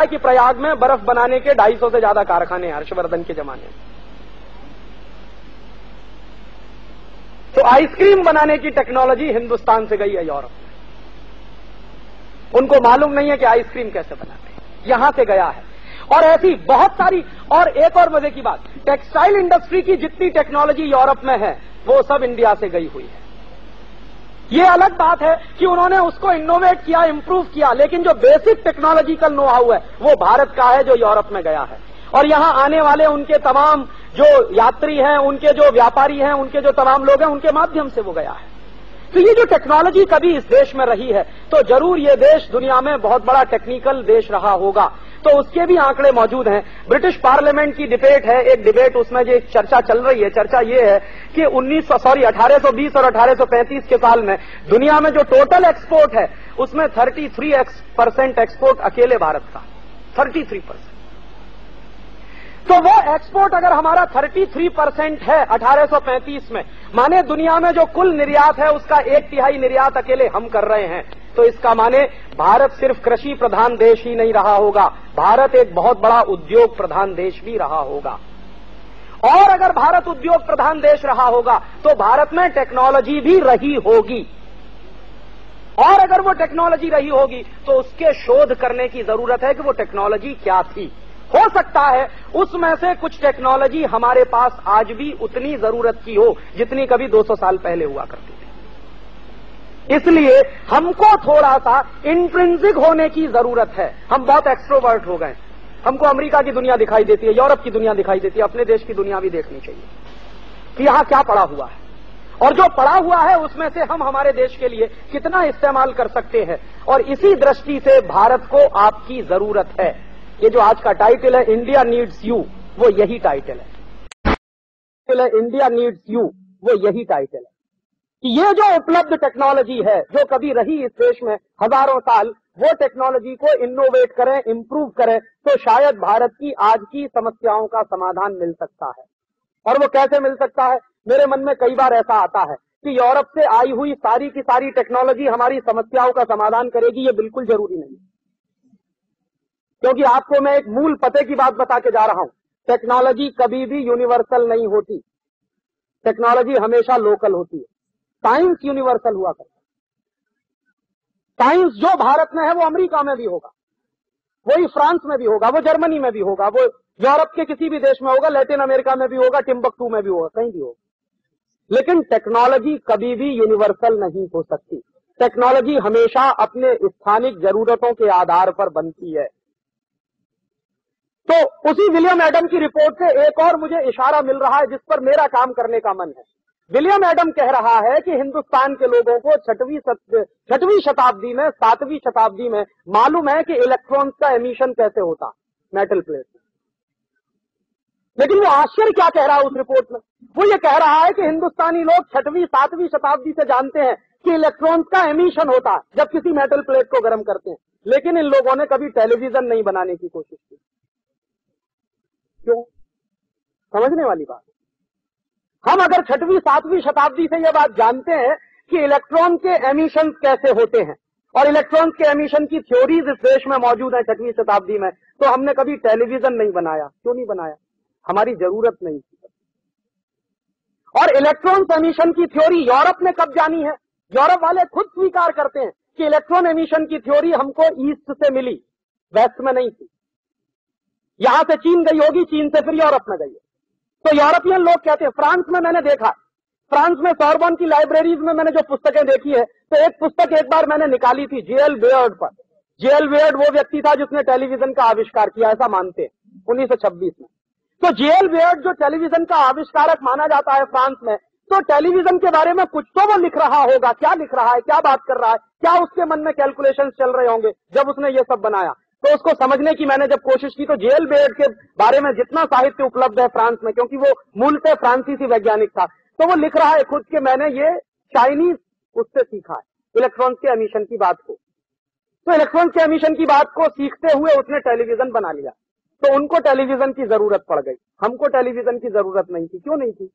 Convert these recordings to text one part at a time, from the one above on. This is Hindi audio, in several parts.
कि प्रयाग में बर्फ बनाने के 250 से ज्यादा कारखाने हैं हर्षवर्धन के जमाने में। तो आइसक्रीम बनाने की टेक्नोलॉजी हिंदुस्तान से गई है यूरोप में। उनको मालूम नहीं है कि आइसक्रीम कैसे बनाते हैं, यहां से गया है। और ऐसी बहुत सारी, और एक और मजे की बात, टेक्सटाइल इंडस्ट्री की जितनी टेक्नोलॉजी यूरोप में है वो सब इंडिया से गई हुई है। ये अलग बात है कि उन्होंने उसको इनोवेट किया, इंप्रूव किया, लेकिन जो बेसिक टेक्नोलॉजिकल नो हाउ है वो भारत का है, जो यूरोप में गया है। और यहां आने वाले उनके तमाम जो यात्री हैं, उनके जो व्यापारी हैं, उनके जो तमाम लोग हैं, उनके माध्यम से वो गया है। तो ये जो टेक्नोलॉजी कभी इस देश में रही है, तो जरूर ये देश दुनिया में बहुत बड़ा टेक्निकल देश रहा होगा। तो उसके भी आंकड़े मौजूद हैं। ब्रिटिश पार्लियामेंट की डिबेट है, एक डिबेट, उसमें जो एक चर्चा चल रही है, चर्चा ये है कि 1820 और 1835 के साल में दुनिया में जो टोटल एक्सपोर्ट है उसमें 33% एक्सपोर्ट अकेले भारत का, 33%। तो वो एक्सपोर्ट अगर हमारा 33% है 1835 में, माने दुनिया में जो कुल निर्यात है उसका 1/3 निर्यात अकेले हम कर रहे हैं। तो इसका माने भारत सिर्फ कृषि प्रधान देश ही नहीं रहा होगा, भारत एक बहुत बड़ा उद्योग प्रधान देश भी रहा होगा। और अगर भारत उद्योग प्रधान देश रहा होगा तो भारत में टेक्नोलॉजी भी रही होगी। और अगर वो टेक्नोलॉजी रही होगी तो उसके शोध करने की जरूरत है कि वो टेक्नोलॉजी क्या थी। हो सकता है उसमें से कुछ टेक्नोलॉजी हमारे पास आज भी उतनी जरूरत की हो जितनी कभी 200 साल पहले हुआ करती थी। इसलिए हमको थोड़ा सा इंट्रिंसिक होने की जरूरत है। हम बहुत एक्सट्रोवर्ट हो गए, हमको अमेरिका की दुनिया दिखाई देती है, यूरोप की दुनिया दिखाई देती है, अपने देश की दुनिया भी देखनी चाहिए कि यहां क्या पड़ा हुआ है, और जो पड़ा हुआ है उसमें से हम हमारे देश के लिए कितना इस्तेमाल कर सकते हैं। और इसी दृष्टि से भारत को आपकी जरूरत है। ये जो आज का टाइटल है इंडिया नीड्स यू, वो यही टाइटल है। इंडिया नीड्स यू, वो यही टाइटल है कि ये जो उपलब्ध टेक्नोलॉजी है जो कभी रही इस देश में हजारों साल, वो टेक्नोलॉजी को इनोवेट करें, इंप्रूव करें, तो शायद भारत की आज की समस्याओं का समाधान मिल सकता है। और वो कैसे मिल सकता है? मेरे मन में कई बार ऐसा आता है कि यूरोप से आई हुई सारी की सारी टेक्नोलॉजी हमारी समस्याओं का समाधान करेगी, ये बिल्कुल जरूरी नहीं। क्योंकि आपको मैं एक मूल पते की बात बता के जा रहा हूं, टेक्नोलॉजी कभी भी यूनिवर्सल नहीं होती, टेक्नोलॉजी हमेशा लोकल होती है। साइंस यूनिवर्सल हुआ करता है। साइंस जो भारत में है वो अमेरिका में भी होगा, वही फ्रांस में भी होगा, वो जर्मनी में भी होगा, वो यूरोप के किसी भी देश में होगा, लैटिन अमेरिका में भी होगा, टिम्बकटू में भी होगा, कहीं भी होगा। लेकिन टेक्नोलॉजी कभी भी यूनिवर्सल नहीं हो सकती। टेक्नोलॉजी हमेशा अपने स्थानिक जरूरतों के आधार पर बनती है। तो उसी विलियम एडम की रिपोर्ट से एक और मुझे इशारा मिल रहा है जिस पर मेरा काम करने का मन है। विलियम एडम कह रहा है कि हिंदुस्तान के लोगों को 6वीं शताब्दी में, 7वीं शताब्दी में मालूम है कि इलेक्ट्रॉन्स का एमिशन कैसे होता मेटल प्लेट में। लेकिन वो आश्चर्य क्या कह रहा है उस रिपोर्ट में? वो ये कह रहा है कि हिंदुस्तानी लोग 6वीं 7वीं शताब्दी से जानते हैं कि इलेक्ट्रॉन्स का एमिशन होता है जब किसी मेटल प्लेट को गर्म करते हैं, लेकिन इन लोगों ने कभी टेलीविजन नहीं बनाने की कोशिश की। क्यों? समझने वाली बात। हम अगर 6वीं 7वीं शताब्दी से यह बात जानते हैं कि इलेक्ट्रॉन के एमिशन कैसे होते हैं और इलेक्ट्रॉन के एमिशन की थ्योरीज इस देश में मौजूद है 6वीं शताब्दी में, तो हमने कभी टेलीविजन नहीं बनाया। क्यों नहीं बनाया? हमारी जरूरत नहीं थी। और इलेक्ट्रॉन एमिशन की थ्योरी यूरोप ने कब जानी है? यूरोप वाले खुद स्वीकार करते हैं कि इलेक्ट्रॉन एमिशन की थ्योरी हमको ईस्ट से मिली, वेस्ट में नहीं थी। यहां से चीन गई होगी, चीन से फिर यूरोप में गई है। तो यूरोपियन लोग कहते हैं, फ्रांस में मैंने देखा, फ्रांस में सोरबोन की लाइब्रेरीज में मैंने जो पुस्तकें देखी है, तो एक पुस्तक एक बार मैंने निकाली थी जेएल बेयर्ड पर। जेएल बेयर्ड वो व्यक्ति था जिसने टेलीविजन का आविष्कार किया, ऐसा मानते हैं 1926 में। तो जेएल बेयर्ड जो टेलीविजन का आविष्कारक माना जाता है फ्रांस में, तो टेलीविजन के बारे में कुछ तो वो लिख रहा होगा। क्या लिख रहा है, क्या बात कर रहा है, क्या उसके मन में कैलकुलेशंस चल रहे होंगे जब उसने ये सब बनाया। तो उसको समझने की मैंने जब कोशिश की तो जेएल बेयर्ड के बारे में जितना साहित्य उपलब्ध है फ्रांस में, क्योंकि वो मूलतः फ्रांसीसी वैज्ञानिक था, तो वो लिख रहा है खुद के मैंने ये चाइनीज उससे सीखा है इलेक्ट्रॉन्स के एमिशन की बात को। तो इलेक्ट्रॉन्स के एमिशन की बात को सीखते हुए उसने टेलीविजन बना लिया। तो उनको टेलीविजन की जरूरत पड़ गई, हमको टेलीविजन की जरूरत नहीं थी। क्यों नहीं थी?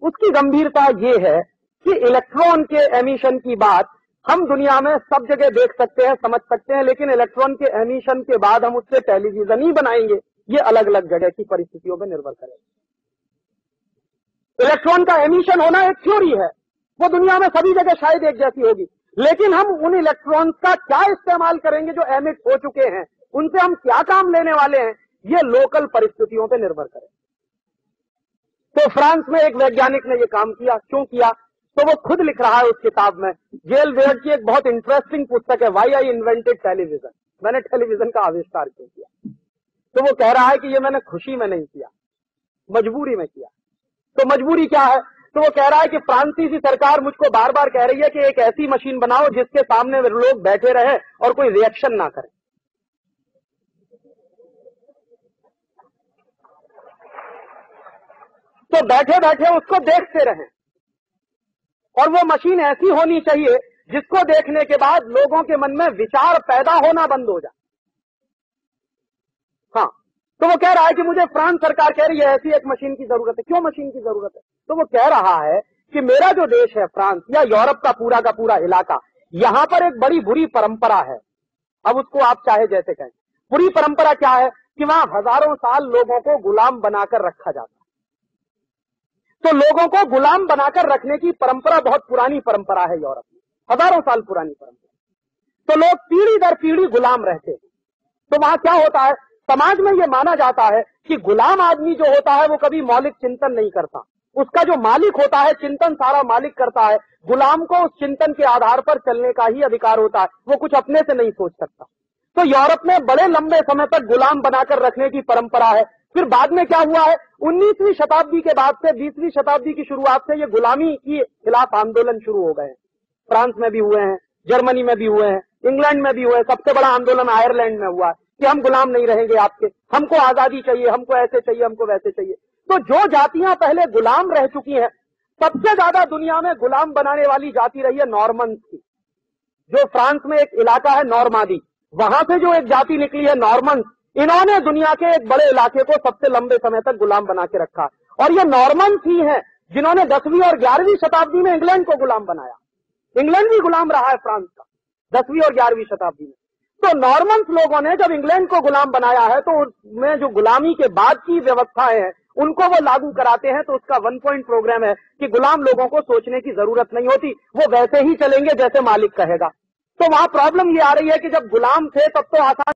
उसकी गंभीरता ये है कि इलेक्ट्रॉन के एमिशन की बात हम दुनिया में सब जगह देख सकते हैं, समझ सकते हैं, लेकिन इलेक्ट्रॉन के एमिशन के बाद हम उससे टेलीविजन ही बनाएंगे, ये अलग अलग जगह की परिस्थितियों पर निर्भर करेगा। इलेक्ट्रॉन का एमिशन होना एक थ्योरी है, वो दुनिया में सभी जगह शायद एक जैसी होगी, लेकिन हम उन इलेक्ट्रॉन्स का क्या इस्तेमाल करेंगे जो एमिट हो चुके हैं, उनसे हम क्या काम लेने वाले हैं, ये लोकल परिस्थितियों पर निर्भर करें। तो फ्रांस में एक वैज्ञानिक ने ये काम किया, क्यों किया, तो वो खुद लिख रहा है उस किताब में। जेल वेयर की एक बहुत इंटरेस्टिंग पुस्तक है, व्हाई आई इन्वेंटेड टेलीविजन, मैंने टेलीविजन का आविष्कार क्यों किया। तो वो कह रहा है कि ये मैंने खुशी में नहीं किया, मजबूरी में किया। तो मजबूरी क्या है, तो वो कह रहा है कि फ्रांसीसी सरकार मुझको बार बार कह रही है कि एक ऐसी मशीन बनाओ जिसके सामने लोग बैठे रहे और कोई रिएक्शन ना करे। तो बैठे बैठे उसको देखते रहें, और वो मशीन ऐसी होनी चाहिए जिसको देखने के बाद लोगों के मन में विचार पैदा होना बंद हो जाए। हाँ, तो वो कह रहा है कि मुझे फ्रांस सरकार कह रही है ऐसी एक मशीन की जरूरत है। क्यों मशीन की जरूरत है, तो वो कह रहा है कि मेरा जो देश है फ्रांस या यूरोप का पूरा इलाका, यहां पर एक बड़ी बुरी परंपरा है। अब उसको आप चाहे जैसे कहें, बुरी परंपरा क्या है कि वहां हजारों साल लोगों को गुलाम बनाकर रखा जाता है। तो लोगों को गुलाम बनाकर रखने की परंपरा बहुत पुरानी परंपरा है यूरोप में, हजारों साल पुरानी परंपरा। तो लोग पीढ़ी दर पीढ़ी गुलाम रहते हैं। तो वहां क्या होता है, समाज में यह माना जाता है कि गुलाम आदमी जो होता है वो कभी मौलिक चिंतन नहीं करता, उसका जो मालिक होता है चिंतन सारा मालिक करता है, गुलाम को उस चिंतन के आधार पर चलने का ही अधिकार होता है, वो कुछ अपने से नहीं सोच सकता। तो यूरोप में बड़े लंबे समय तक गुलाम बनाकर रखने की परंपरा है। फिर बाद में क्या हुआ है, 19वीं शताब्दी के बाद से 20वीं शताब्दी की शुरुआत से ये गुलामी के खिलाफ आंदोलन शुरू हो गए। फ्रांस में भी हुए हैं, जर्मनी में भी हुए हैं, इंग्लैंड में भी हुए। सबसे बड़ा आंदोलन आयरलैंड में हुआ कि हम गुलाम नहीं रहेंगे आपके, हमको आजादी चाहिए, हमको ऐसे चाहिए, हमको वैसे चाहिए। तो जो जातियां पहले गुलाम रह चुकी हैं, सबसे ज्यादा दुनिया में गुलाम बनाने वाली जाति रही है नॉर्मन्स की। जो फ्रांस में एक इलाका है नॉर्मांदी, वहां से जो एक जाति निकली है नॉर्मन्स, इन्होंने दुनिया के एक बड़े इलाके को सबसे लंबे समय तक गुलाम बना के रखा। और ये नॉर्मन्स ही हैं जिन्होंने 10वीं और 11वीं शताब्दी में इंग्लैंड को गुलाम बनाया। इंग्लैंड भी गुलाम रहा है फ्रांस का 10वीं और 11वीं शताब्दी में। तो नॉर्मन्स लोगों ने जब इंग्लैंड को गुलाम बनाया है तो उसमें जो गुलामी के बाद की व्यवस्थाएं हैं उनको वो लागू कराते हैं। तो उसका 1 पॉइंट प्रोग्राम है कि गुलाम लोगों को सोचने की जरूरत नहीं होती, वो वैसे ही चलेंगे जैसे मालिक कहेगा। तो वहां प्रॉब्लम ये आ रही है कि जब गुलाम थे तब तो आसान